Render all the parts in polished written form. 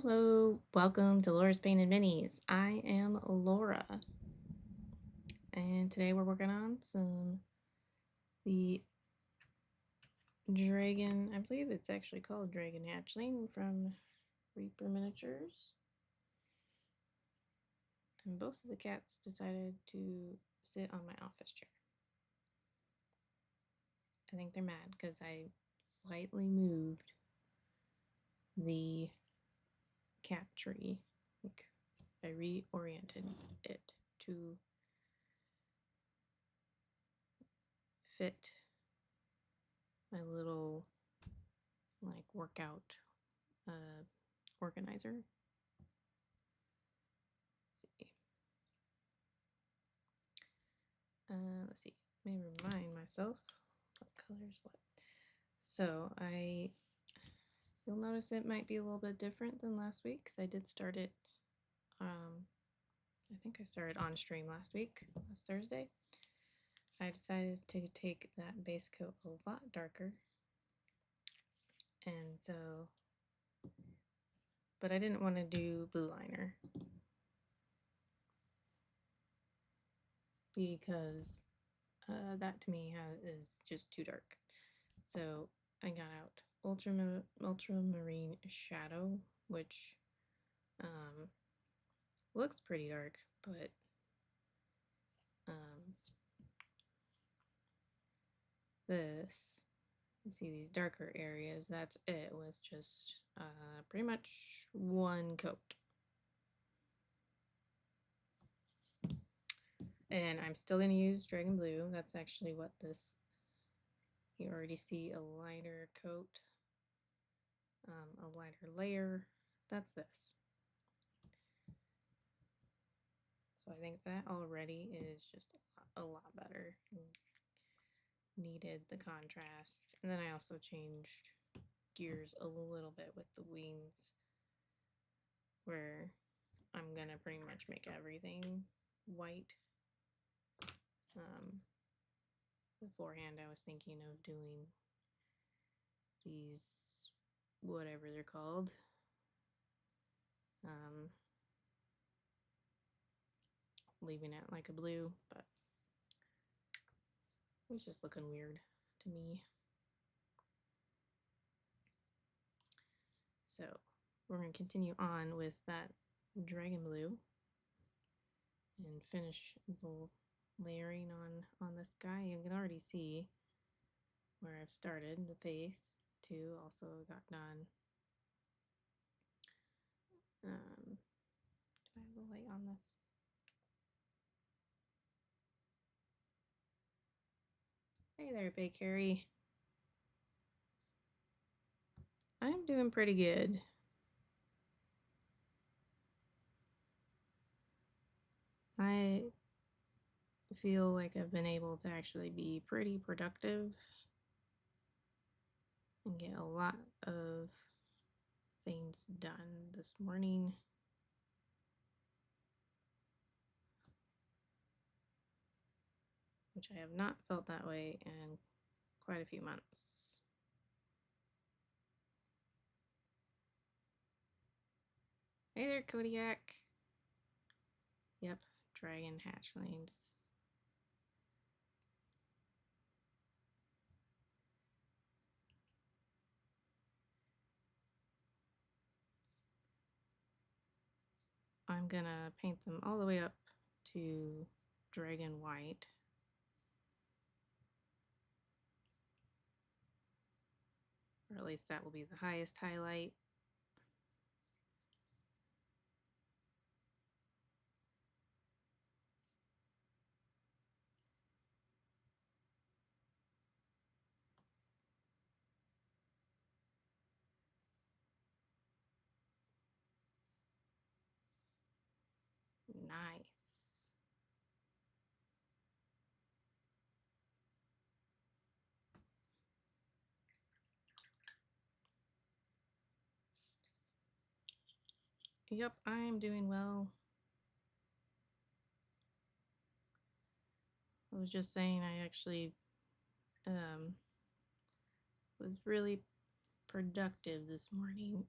Hello, welcome to Laura's Painted Minis. I am Laura, and today we're working on the dragon. I believe it's actually called Dragon Hatchling from Reaper Miniatures. And both of the cats decided to sit on my office chair. I think they're mad because I slightly moved the cat tree. Like I reoriented it to fit my little like workout organizer. Let's see. Let me remind myself what color is what. So you'll notice it might be a little bit different than last week because I did start it. I think I started on stream last week, last Thursday. I decided to take that base coat a lot darker, and so, but I didn't want to do blue liner because that to me is just too dark. So I got out ultramarine shadow, which looks pretty dark, but this, you see these darker areas, that's it with just pretty much one coat. And I'm still going to use Dragon Blue. That's actually what this, you already see a lighter coat, a lighter layer. That's this. So I think that already is just a lot better. Needed the contrast. And then I also changed gears a little bit with the wings, where I'm gonna pretty much make everything white. Beforehand I was thinking of doing these, whatever they're called, leaving it like a blue, but it's just looking weird to me. So we're going to continue on with that Dragon Blue and finish the layering on this guy. You can already see where I've started. The face too also got done. Do I have the light on this? Hey there, Big Harry. I'm doing pretty good. I feel like I've been able to actually be pretty productive and get a lot of things done this morning. Which I have not felt that way in quite a few months. Hey there, Kodiak. Yep, dragon hatchlings. I'm gonna paint them all the way up to dragon white. Or at least that will be the highest highlight. Nice. Yep, I'm doing well. I was just saying I actually was really productive this morning.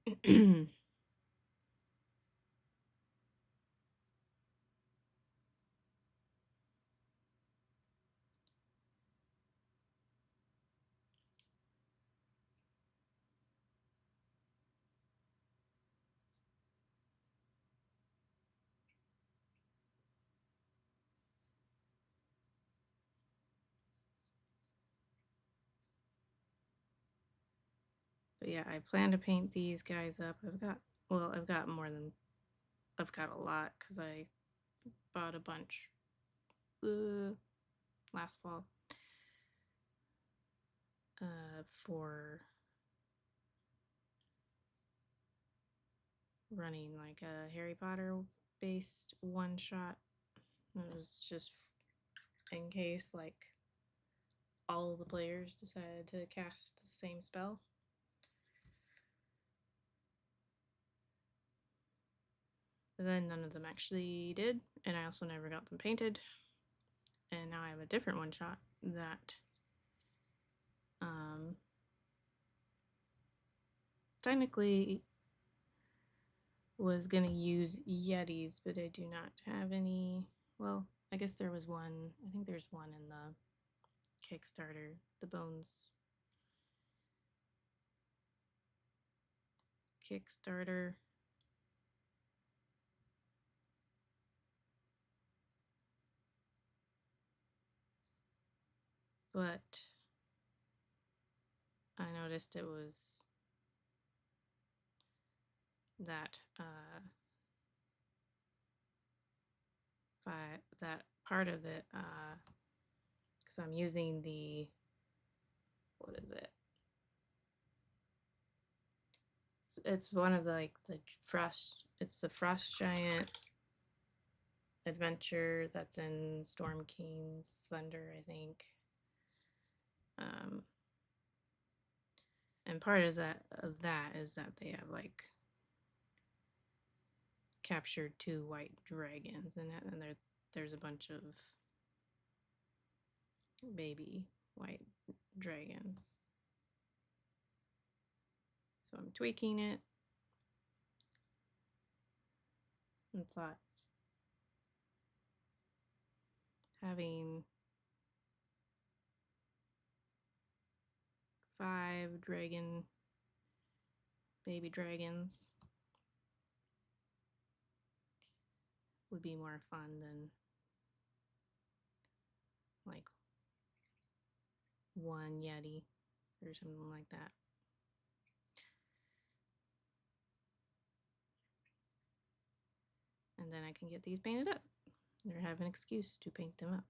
yeah, I plan to paint these guys up. I've got a lot because I bought a bunch last fall for running like a Harry Potter based one shot. It was just in case like all the players decided to cast the same spell. But then none of them actually did, and I also never got them painted. And now I have a different one shot that technically was gonna use Yetis, but I do not have any. Well, I guess there was one. I think there's one in the Kickstarter, the Bones Kickstarter. But I noticed it was that that part of it, because I'm using the, what is it? It's one of the, like it's the Frost Giant adventure that's in Storm King's Thunder, I think. And part of that is that they have like captured 2 white dragons in it, and there's a bunch of baby white dragons. So I'm tweaking it and thought having 5 baby dragons would be more fun than like 1 Yeti or something like that. And then I can get these painted up or have an excuse to paint them up.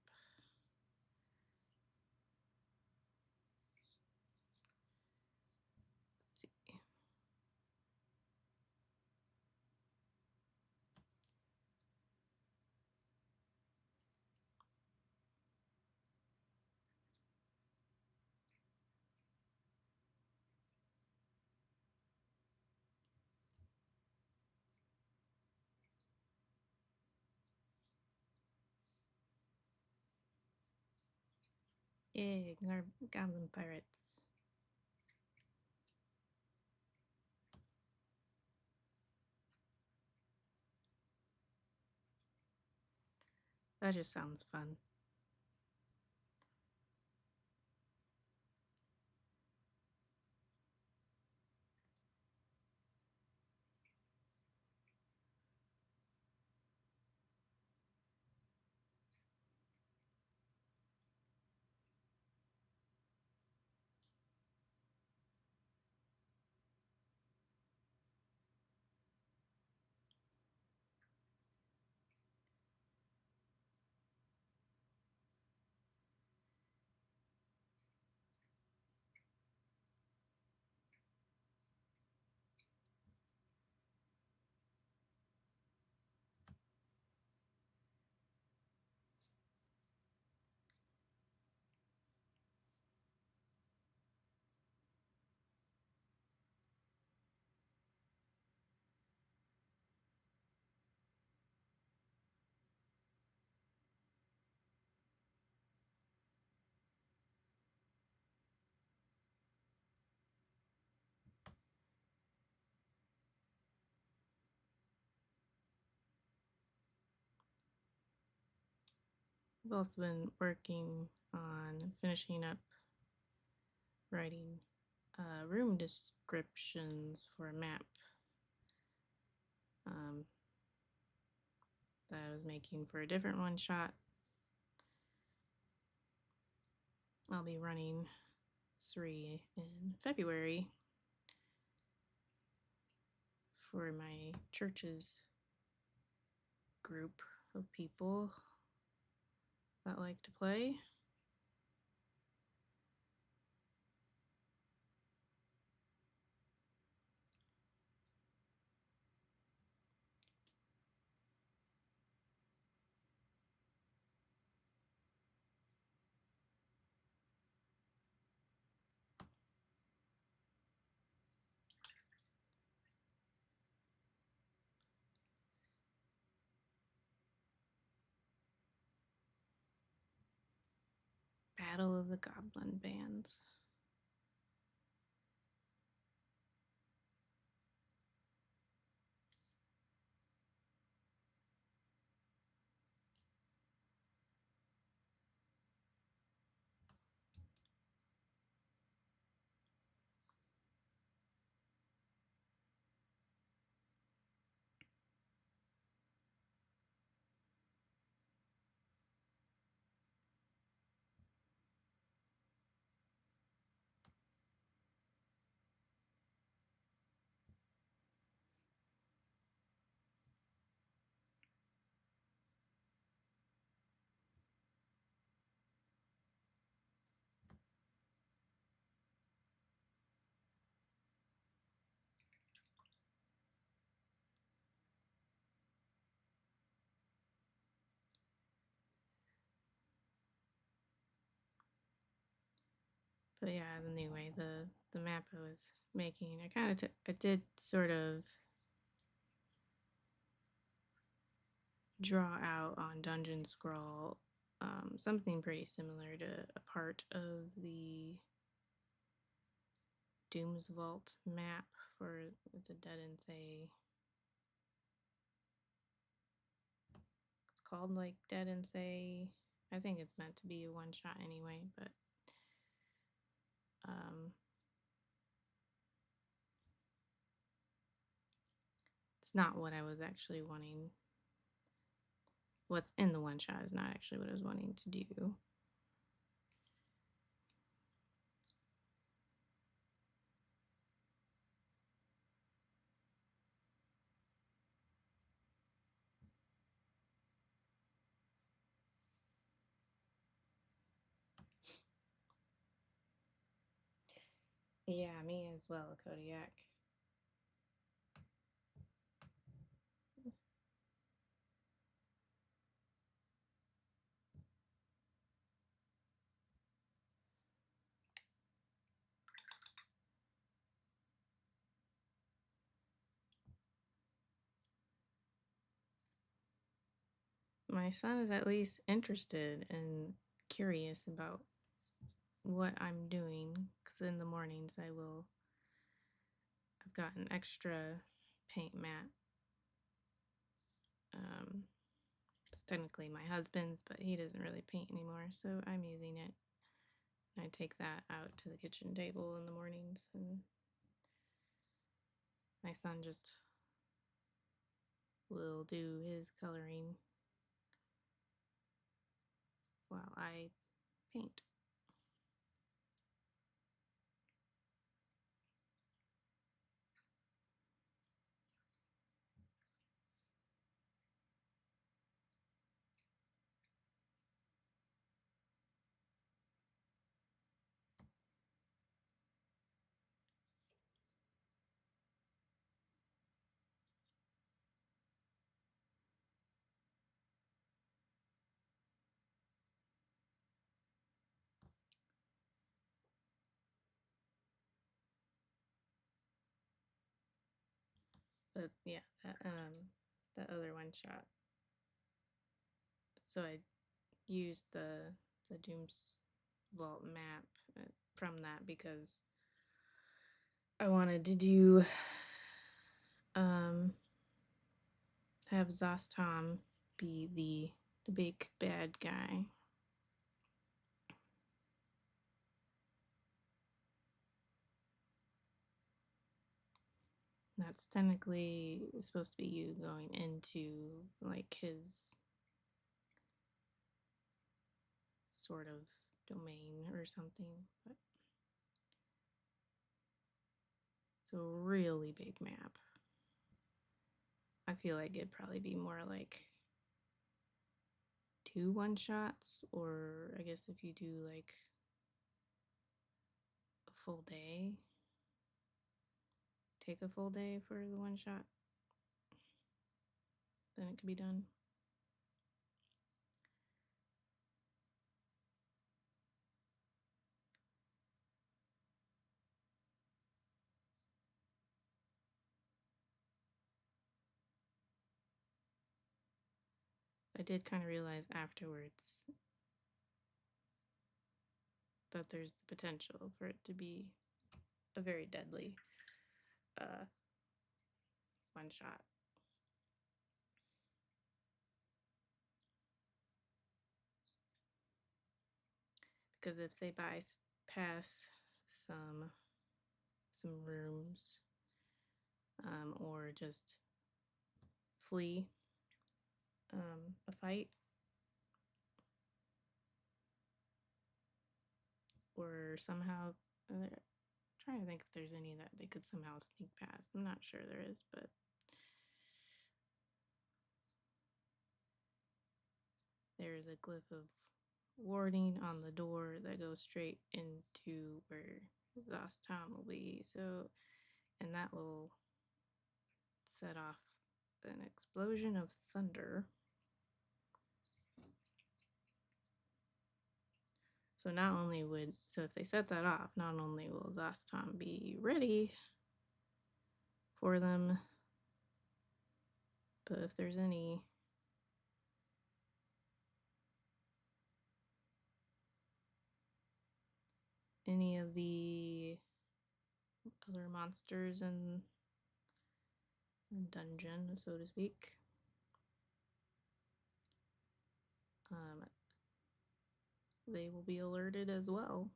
Yay, Goblin Pirates. That just sounds fun. I've also been working on finishing up writing room descriptions for a map that I was making for a different one shot. I'll be running 3 in February, for my church's group of people that like to play. Battle of the Goblin Bands. But yeah, anyway, the map I was making, I did sort of draw out on Dungeon Scroll something pretty similar to a part of the Doom's Vault map for it's a Dead and Thay. It's called like Dead and Thay. I think it's meant to be a one shot anyway, but it's not what I was actually wanting. What's in the one shot is not actually what I was wanting to do. Yeah, me as well, Kodiak. My son is at least interested and curious about what I'm doing, because in the mornings I've got an extra paint mat. It's technically my husband's, but he doesn't really paint anymore, so I'm using it. I take that out to the kitchen table in the mornings, and my son just will do his coloring while I paint. But yeah, that other one shot. So I used the Doom's Vault map from that because I wanted to do have Zostom be the big bad guy. That's technically supposed to be you going into like his sort of domain or something, but it's a really big map. I feel like it'd probably be more like 2 one-shots, or I guess if you do like a full day, take a full day for the one shot, then it could be done. I did kind of realize afterwards that there's the potential for it to be a very deadly one shot. Because if they bypass some rooms, or just flee a fight, or somehow trying to think if there's any that they could somehow sneak past. I'm not sure there is, but there is a glyph of warding on the door that goes straight into where Zastam will be. So, and that will set off an explosion of thunder. So not only would, so if they set that off, not only will Zastam be ready for them, but if there's any of the other monsters in the dungeon, so to speak, they will be alerted as well.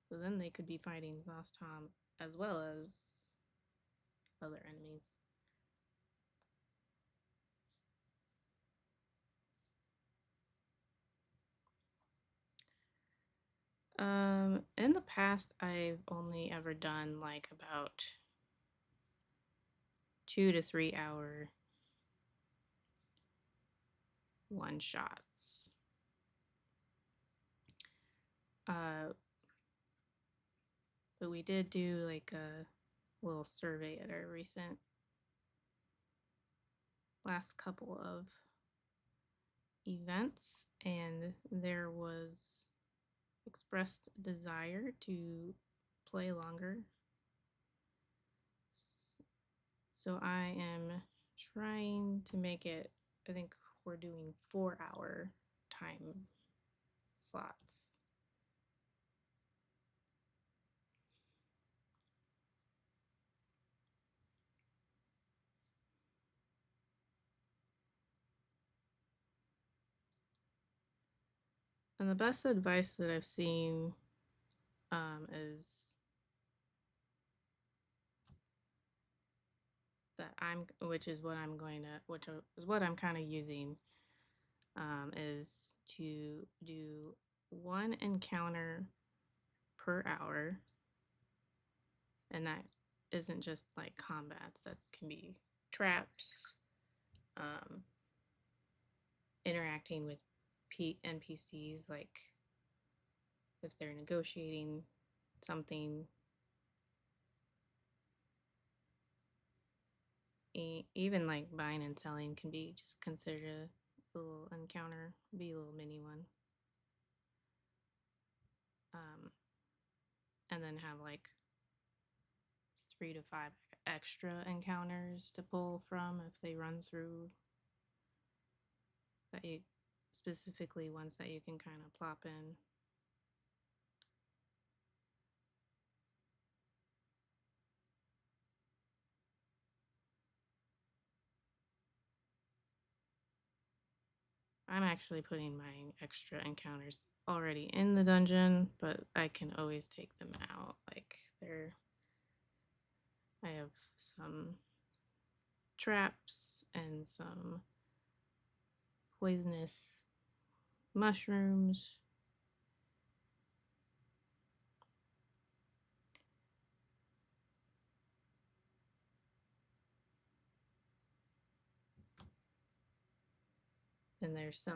So then they could be fighting Zastam as well as other enemies. In the past, I've only ever done like about 2 to 3 hour one shots. But we did do like a little survey at our recent last couple of events, and there was expressed desire to play longer. So I am trying to make it, I think we're doing 4-hour time slots. And the best advice that I've seen is that which is what I'm kind of using, is to do 1 encounter per hour, and that isn't just like combats. That can be traps, interacting with NPCs, like if they're negotiating something, even like buying and selling can be just considered a little encounter, be a little mini one. And then have like 3 to 5 extra encounters to pull from if they run through, that you specifically ones that you can kind of plop in. I'm actually putting my extra encounters already in the dungeon, but I can always take them out. Like I have some traps and some poisonous mushrooms And there's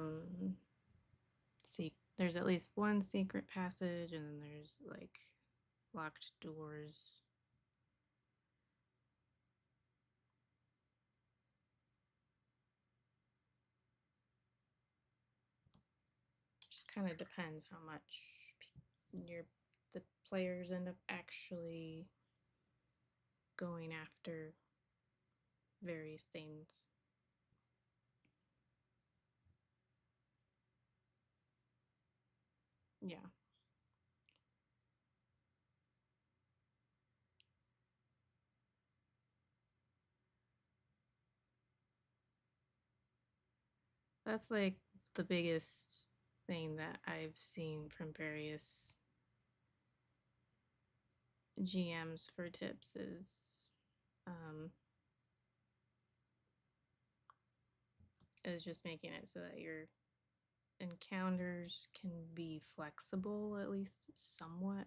at least one secret passage, and then there's like locked doors. Just kind of depends how much the players end up actually going after various things. Yeah. That's like the biggest thing that I've seen from various GMs for tips um, is just making it so that your encounters can be flexible, at least somewhat.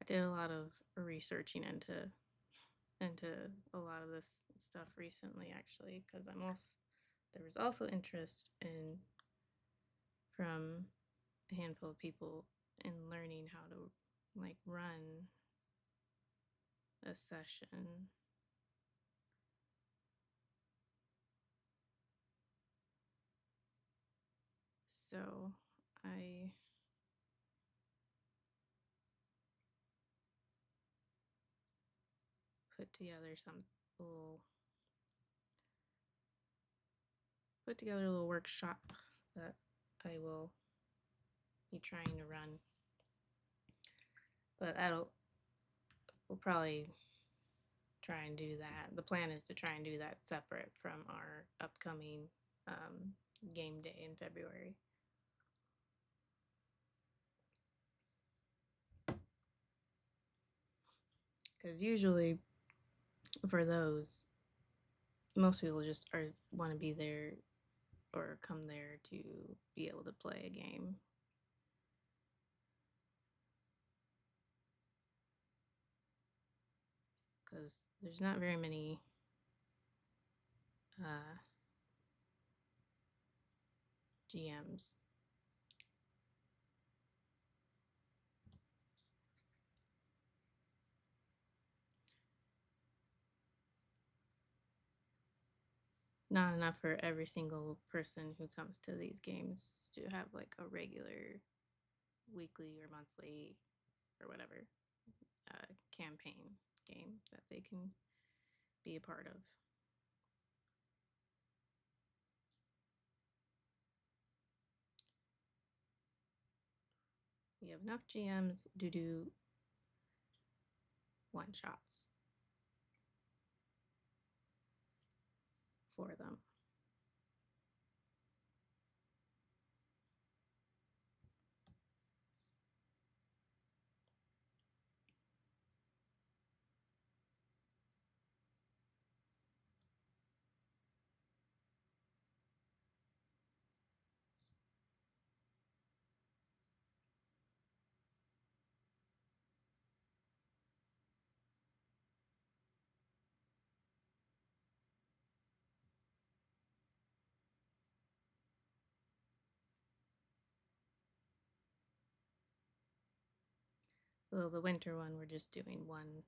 I did a lot of researching into a lot of this stuff recently, actually, because there was also interest in from a handful of people in learning how to like run a session. So I put together little a little workshop that I will be trying to run. But we'll probably try and do that. The plan is to try and do that separate from our upcoming game day in February. Because usually for those, most people just want to be there or come there to be able to play a game. Because there's not very many GMs. Not enough for every single person who comes to these games to have like a regular weekly or monthly or whatever campaign game that they can be a part of. We have enough GMs to do one shots for them. Well, the winter one, we're just doing one,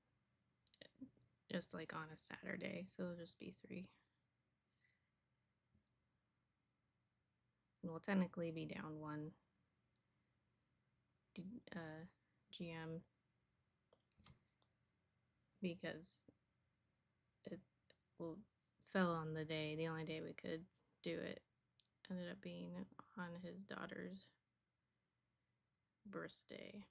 just like on a Saturday, so it'll just be 3. And we'll technically be down 1 GM because it fell on the only day we could do it ended up being on his daughter's birthday.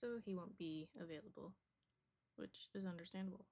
So he won't be available, which is understandable.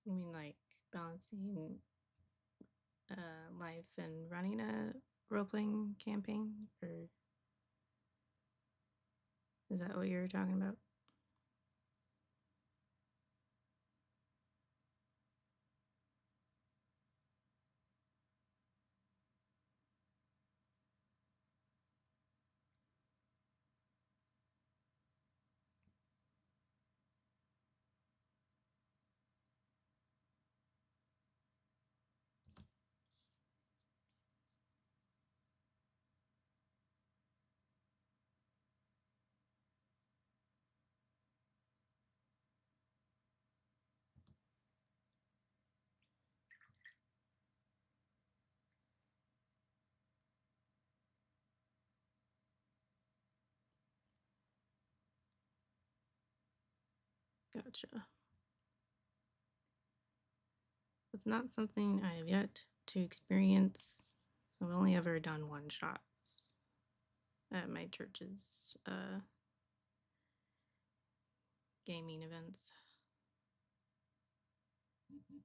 I mean, like balancing life and running a role playing campaign, or is that what you were talking about? Gotcha. It's not something I have yet to experience. So I've only ever done one shots at my church's gaming events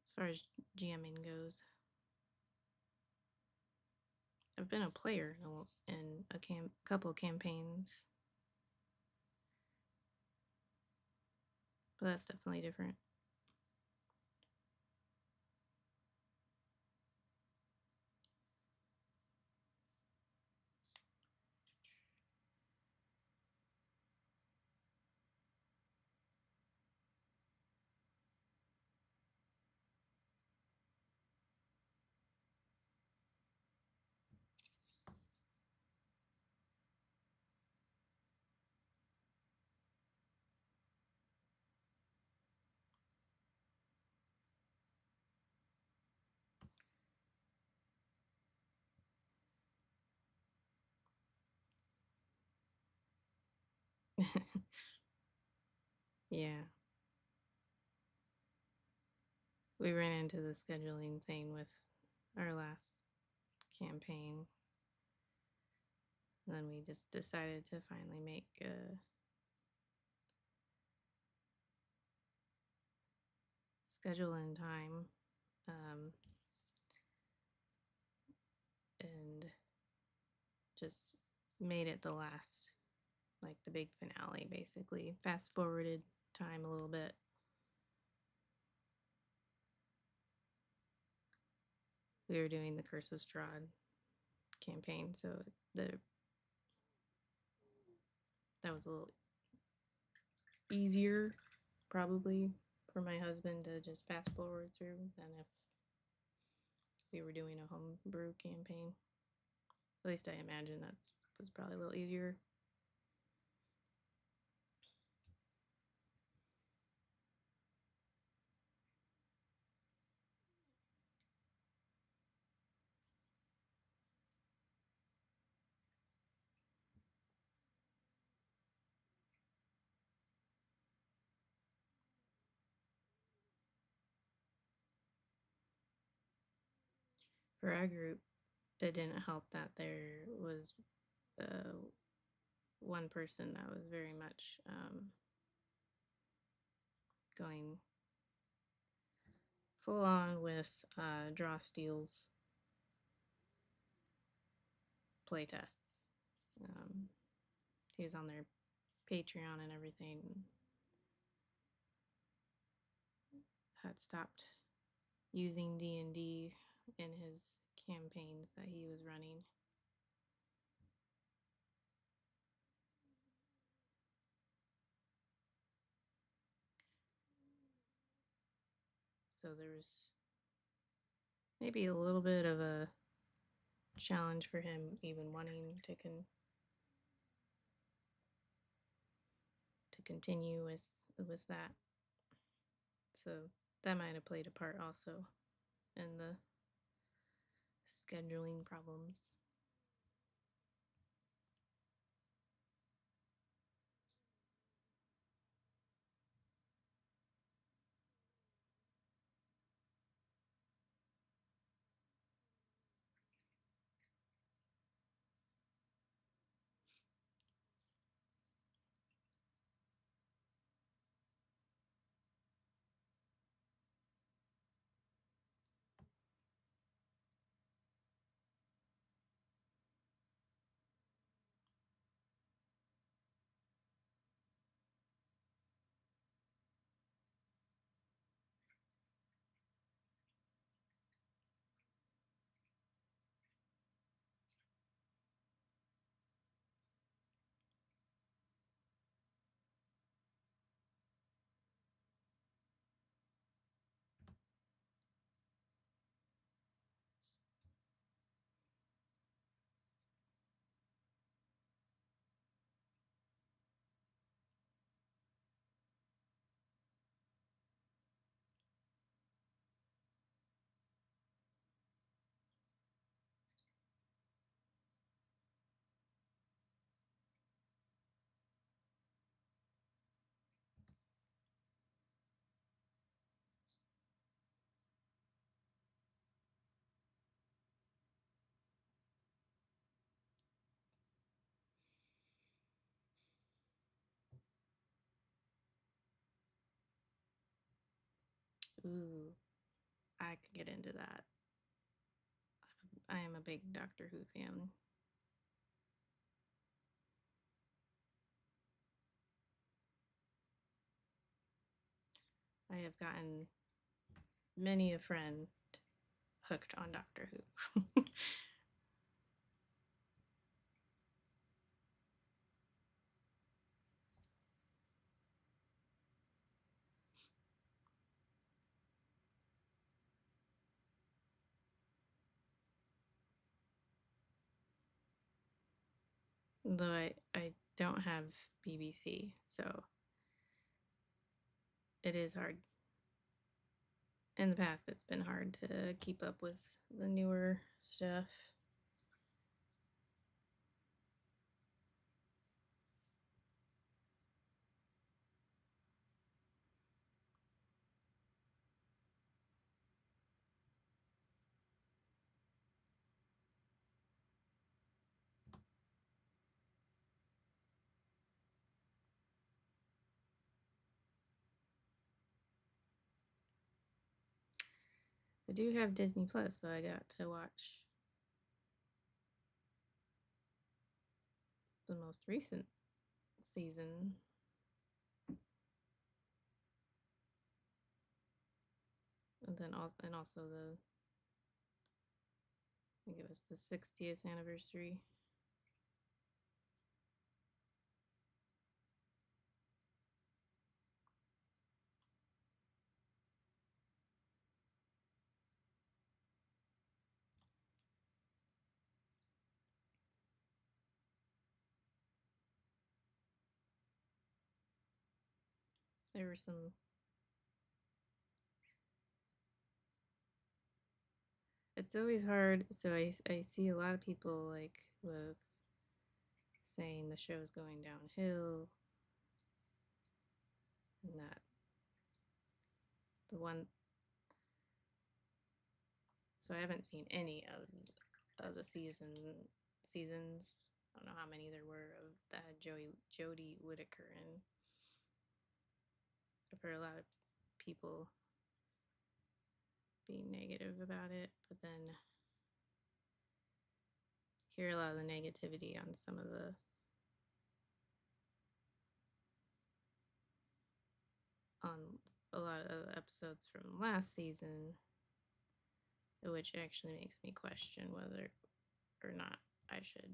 as far as GMing goes. I've been a player in a couple campaigns, but that's definitely different. Yeah, we ran into the scheduling thing with our last campaign. And then we just decided to finally make a schedule in time, and just made it the last, like the big finale, basically. Fast forwarded time a little bit. We were doing the Curse of Strahd campaign, so that was a little easier, probably, for my husband to just fast forward through than if we were doing a homebrew campaign. At least I imagine that was probably a little easier. For our group, it didn't help that there was uh, one person that was very much going full on with Draw Steel's playtests. He was on their Patreon and everything. Had stopped using D&D in his campaigns that he was running. So there was maybe a little bit of a challenge for him even wanting to continue with that. So that might have played a part also in the scheduling problems. Ooh, I could get into that. I am a big Doctor Who fan. I have gotten many a friend hooked on Doctor Who. Though I don't have BBC, so it is hard. In the past, it's been hard to keep up with the newer stuff. I do have Disney Plus, so I got to watch the most recent season. And then also the, I think it was the 60th anniversary. There were some. It's always hard. So I see a lot of people like with saying the show's going downhill, and that the one. So I haven't seen any of the seasons. I don't know how many there were of that Jodie Whittaker in. I've heard a lot of people being negative about it, but then hear a lot of the negativity on some of the on a lot of episodes from last season, which actually makes me question whether or not I should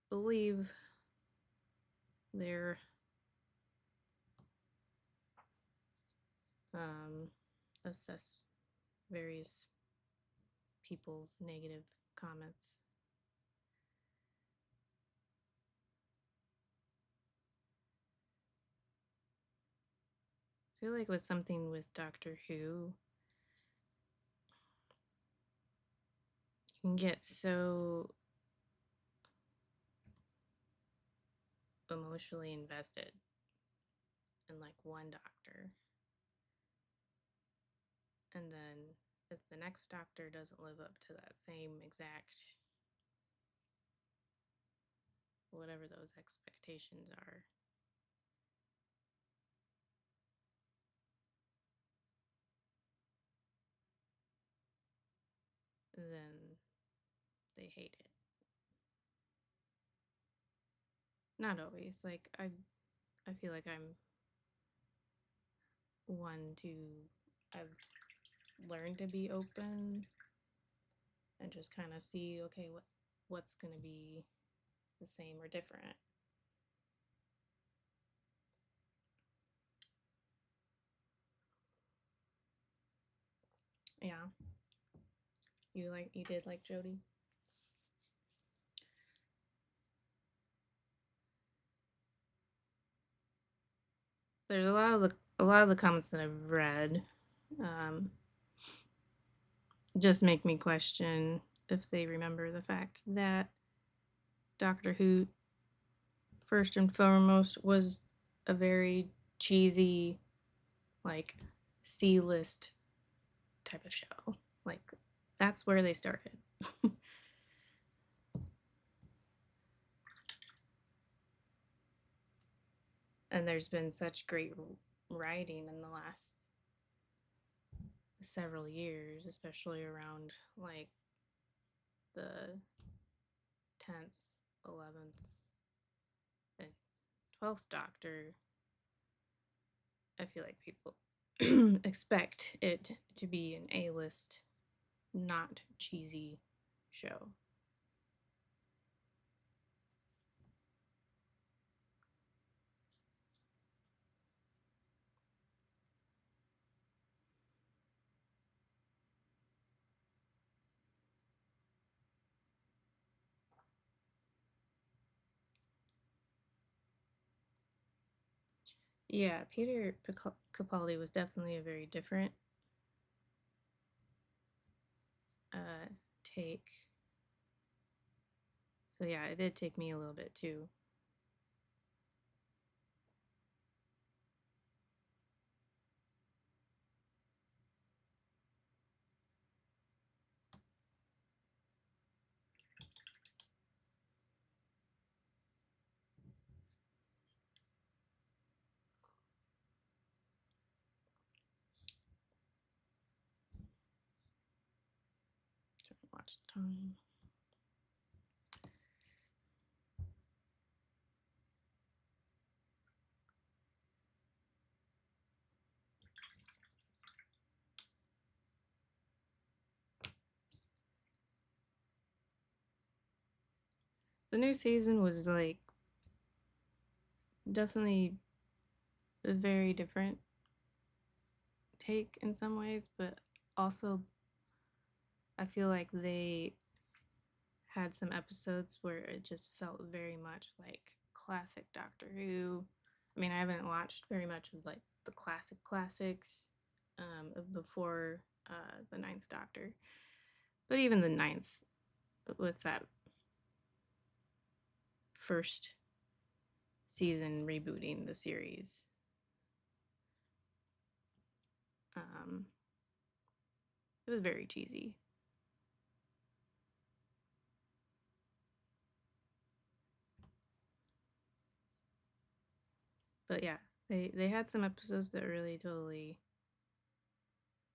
believe their assess various people's negative comments. I feel like with something with Doctor Who, you can get so emotionally invested in like one doctor, and then if the next doctor doesn't live up to that same exact whatever those expectations are, then they hate it. Not always. Like I feel like I'm one to I've learned to be open and just kind of see, okay, what's going to be the same or different. Yeah. You did like Jodie? There's a lot of the comments that I've read um, just make me question if they remember the fact that Doctor Who, first and foremost, was a very cheesy, like C-list type of show. Like that's where they started. And there's been such great writing in the last several years, especially around like the 10th, 11th, and 12th Doctor. I feel like people expect it to be an A-list, not cheesy show. Yeah, Peter Capaldi was definitely a very different take. So yeah, it did take me a little bit too. Trying to watch the time. The new season was like definitely a very different take in some ways, but also I feel like they had some episodes where it just felt very much like classic Doctor Who. I mean, I haven't watched very much of like the classics before the Ninth Doctor, but even the Ninth with that first season rebooting the series. It was very cheesy. But yeah, they had some episodes that really totally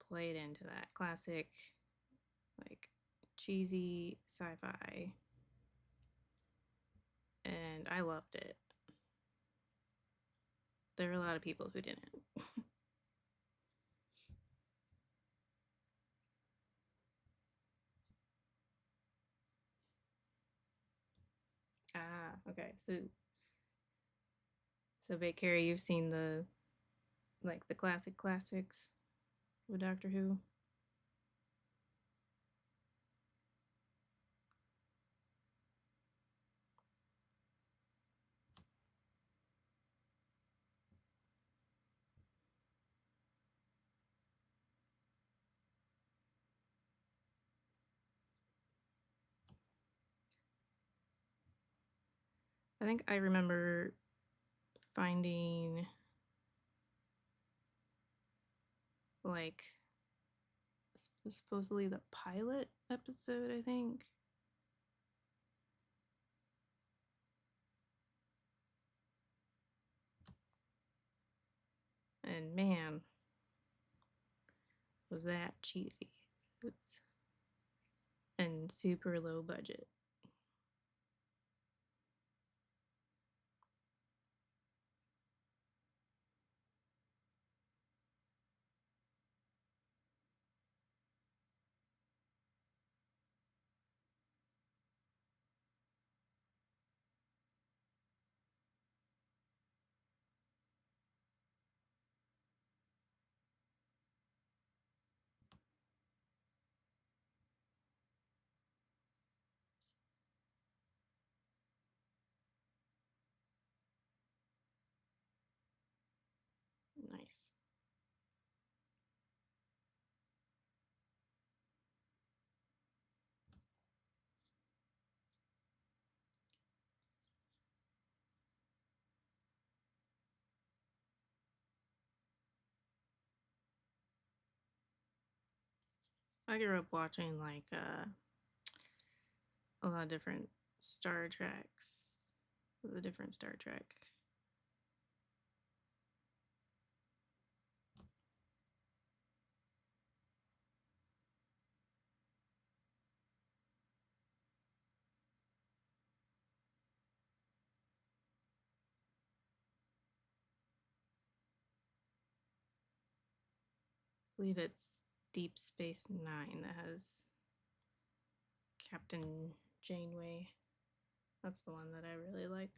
played into that classic, like cheesy sci-fi, and I loved it. There were a lot of people who didn't. Ah, okay. So Big Carrie, you've seen the like the classics with Doctor Who? I think I remember finding like supposedly the pilot episode, I think. And man, was that cheesy. It's and super low budget. Nice. I grew up watching like a lot of different Star Treks, the different Star Trek. believe it's Deep Space Nine that has Captain Janeway. That's the one that I really liked.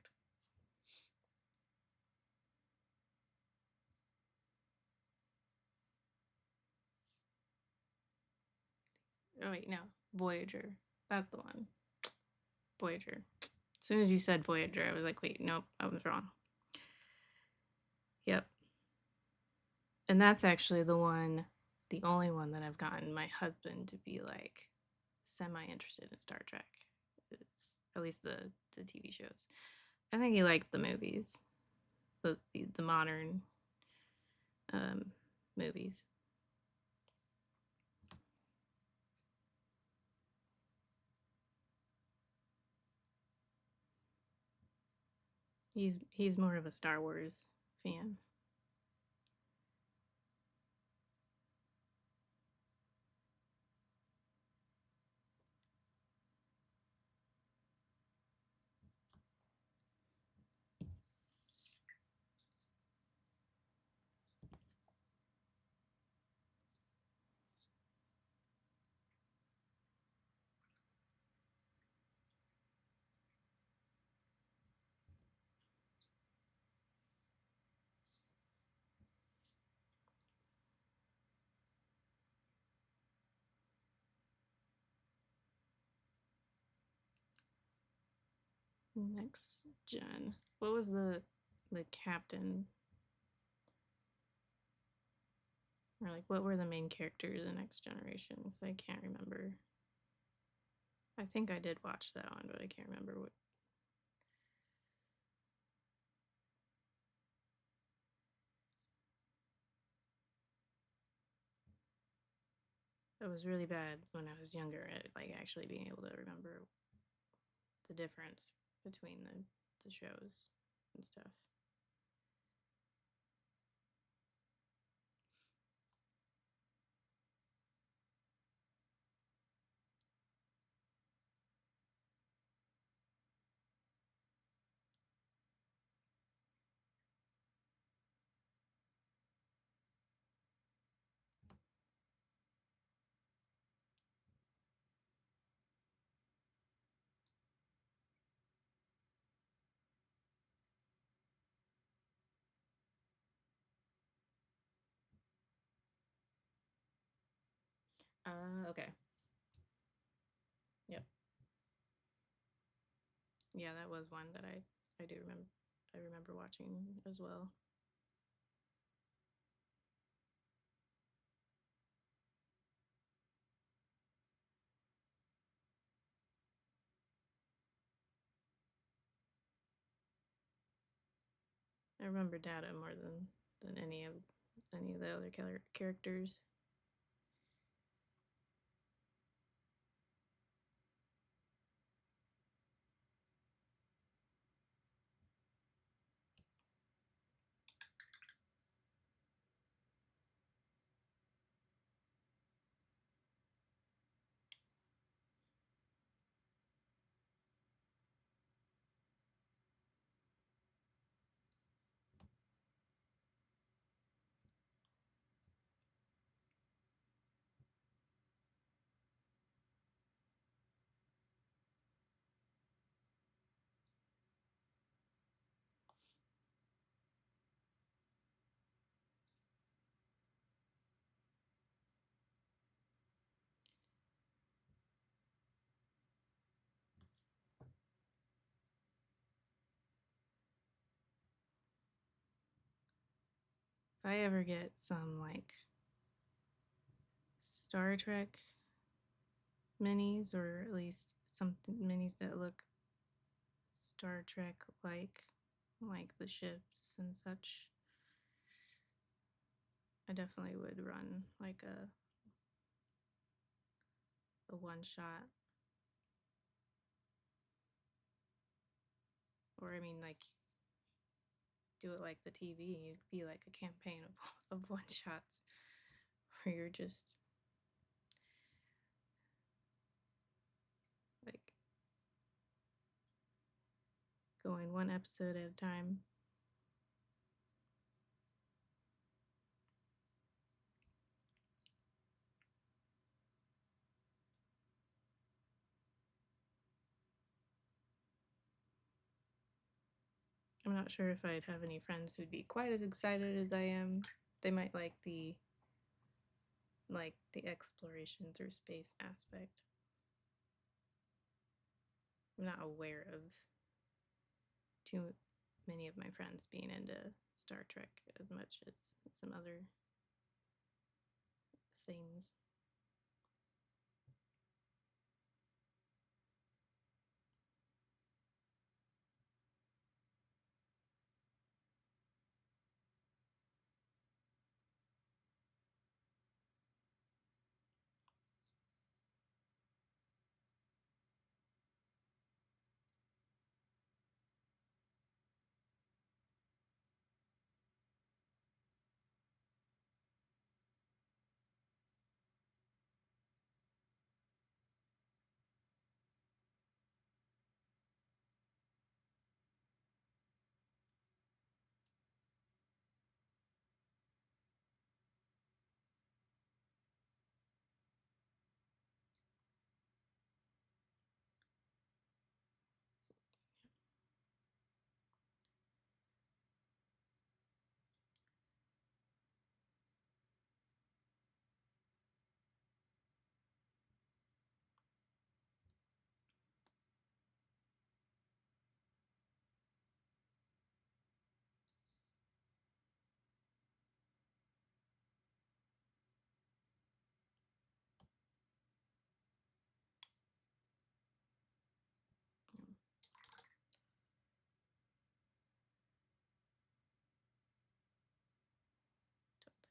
Oh wait, no, Voyager. That's the one. Voyager. As soon as you said Voyager, I was like, wait, nope, I was wrong. Yep. And that's actually the only one that I've gotten my husband to be like semi-interested in Star Trek. It's, at least the TV shows. I think he liked the movies, the modern movies. He's more of a Star Wars fan. Next gen. What was the captain? Or like what were the main characters in Next Generation? Because I can't remember. I think I did watch that one, but I can't remember what. It was really bad when I was younger at like actually being able to remember the difference between the shows and stuff. Okay. Yep. Yeah, that was one that I do remember. I remember watching as well. I remember Data more than any of the other characters. If I ever get some like Star Trek minis, or at least some minis that look Star Trek like the ships and such, I definitely would run like a one shot, or I mean like do it like the TV. It'd be like a campaign of one shots where you're just like going one episode at a time. I'm not sure if I'd have any friends who'd be quite as excited as I am. They might like the exploration through space aspect. I'm not aware of too many of my friends being into Star Trek as much as some other things.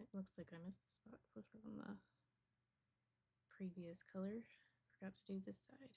It looks like I missed a spot from the previous color. Forgot to do this side.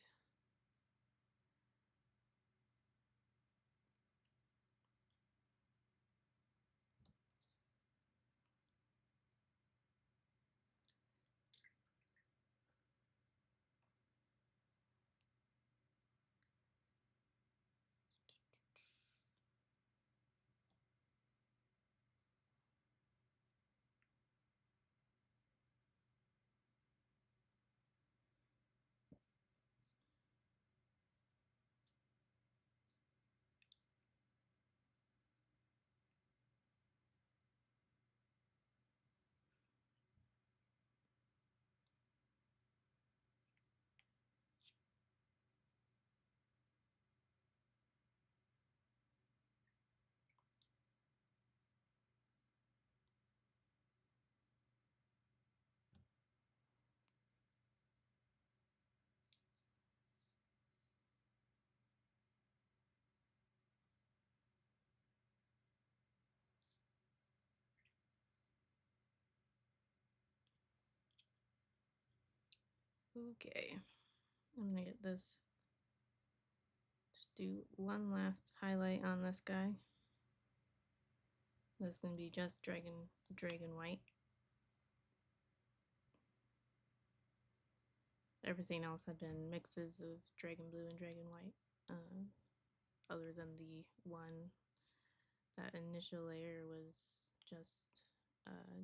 Okay, I'm gonna get this. Just do one last highlight on this guy. This is gonna be just dragon white. Everything else had been mixes of dragon blue and dragon white, other than the one. That initial layer was just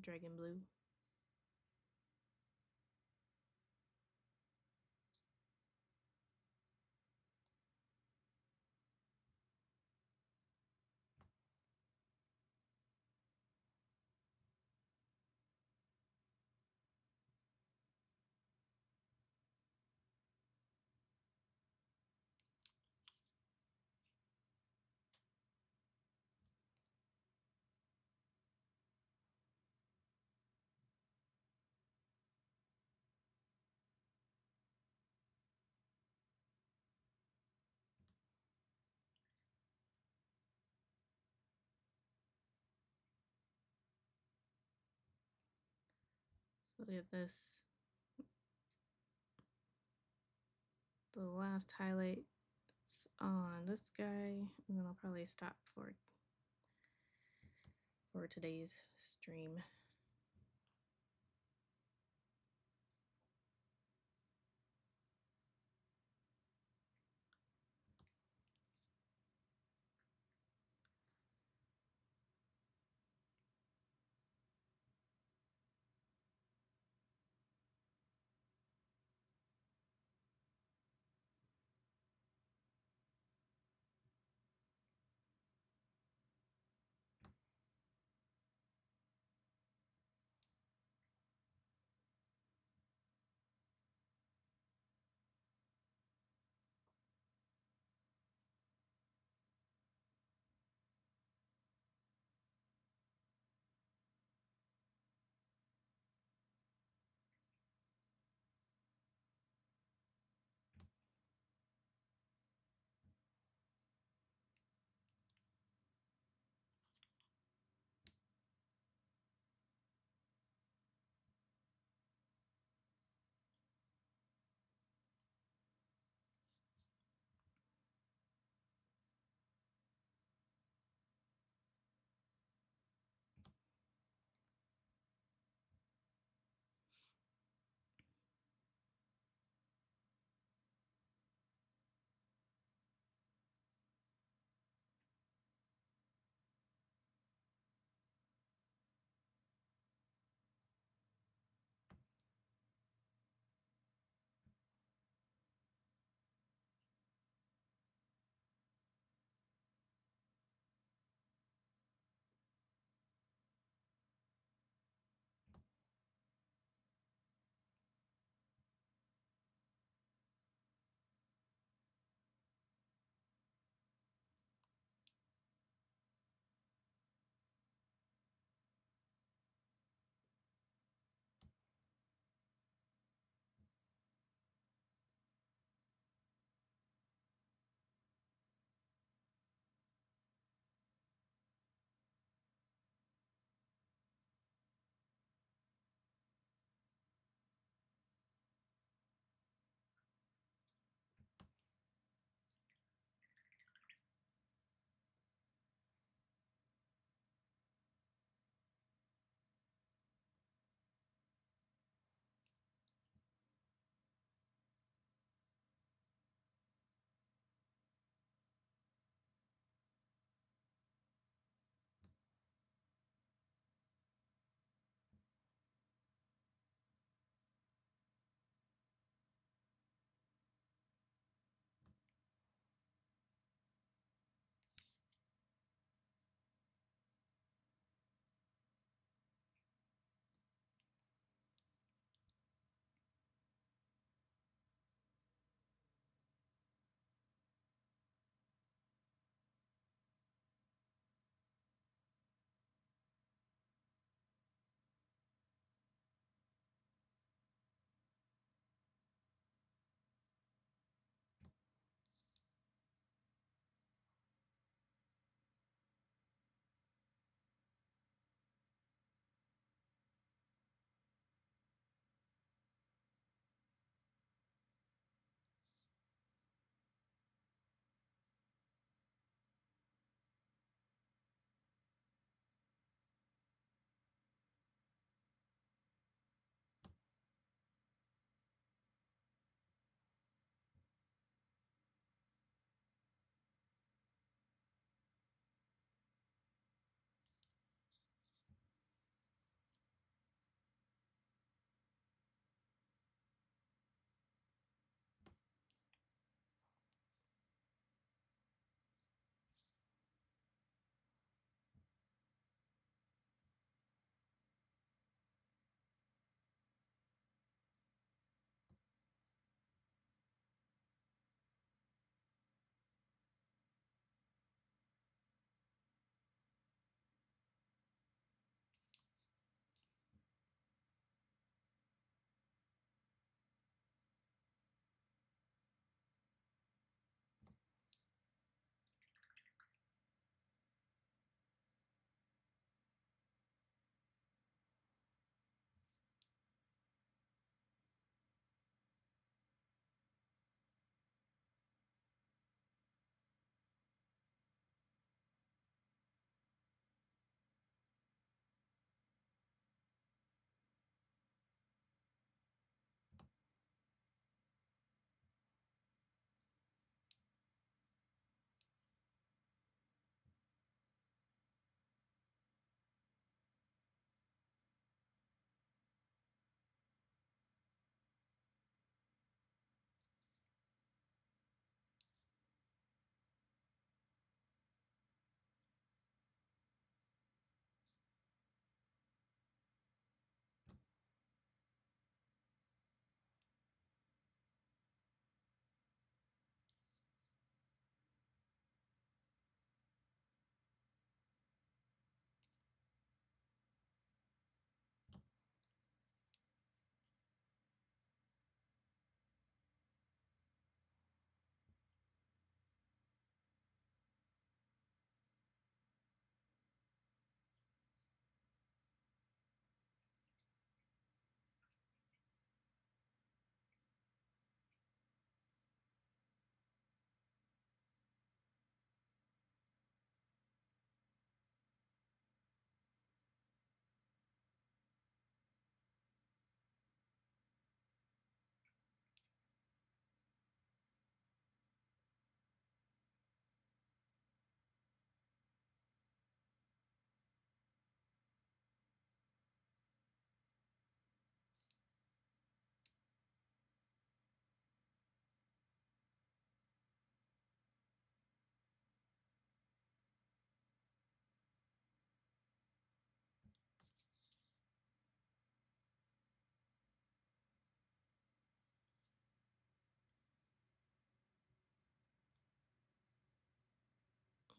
dragon blue. So we have this, the last highlight on this guy, and then I'll probably stop for today's stream.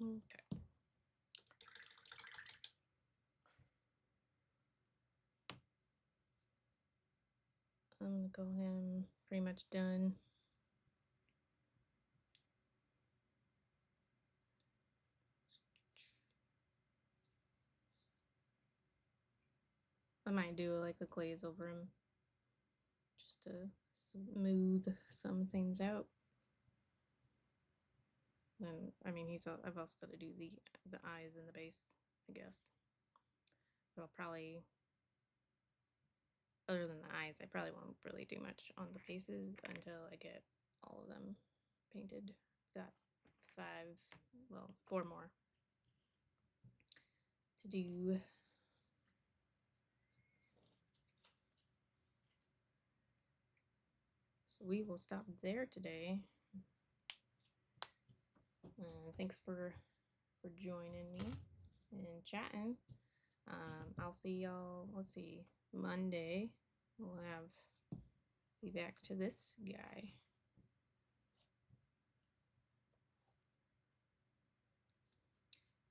Okay. I'm gonna go ahead and pretty much done. I might do like a glaze over him just to smooth some things out. Then I mean I've also got to do the eyes and the base, I guess. But I'll probably, other than the eyes, I probably won't really do much on the faces until I get all of them painted. Got 4 more to do. So we will stop there today. Thanks for joining me and chatting. I'll see y'all, let's see, Monday. We'll be back to this guy.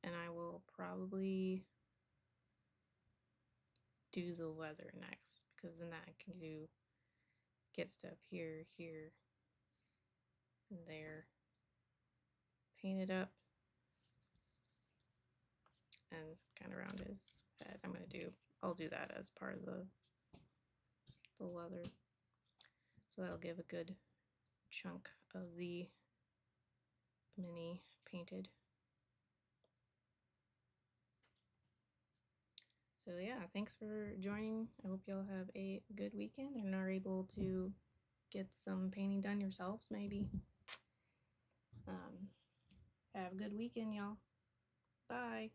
And I will probably do the leather next, because then I can get stuff here, here, and there, paint it up, and kind of around his head. I'll do that as part of the leather. So that'll give a good chunk of the mini painted. So yeah, thanks for joining. I hope y'all have a good weekend and are able to get some painting done yourselves, maybe. Have a good weekend, y'all. Bye.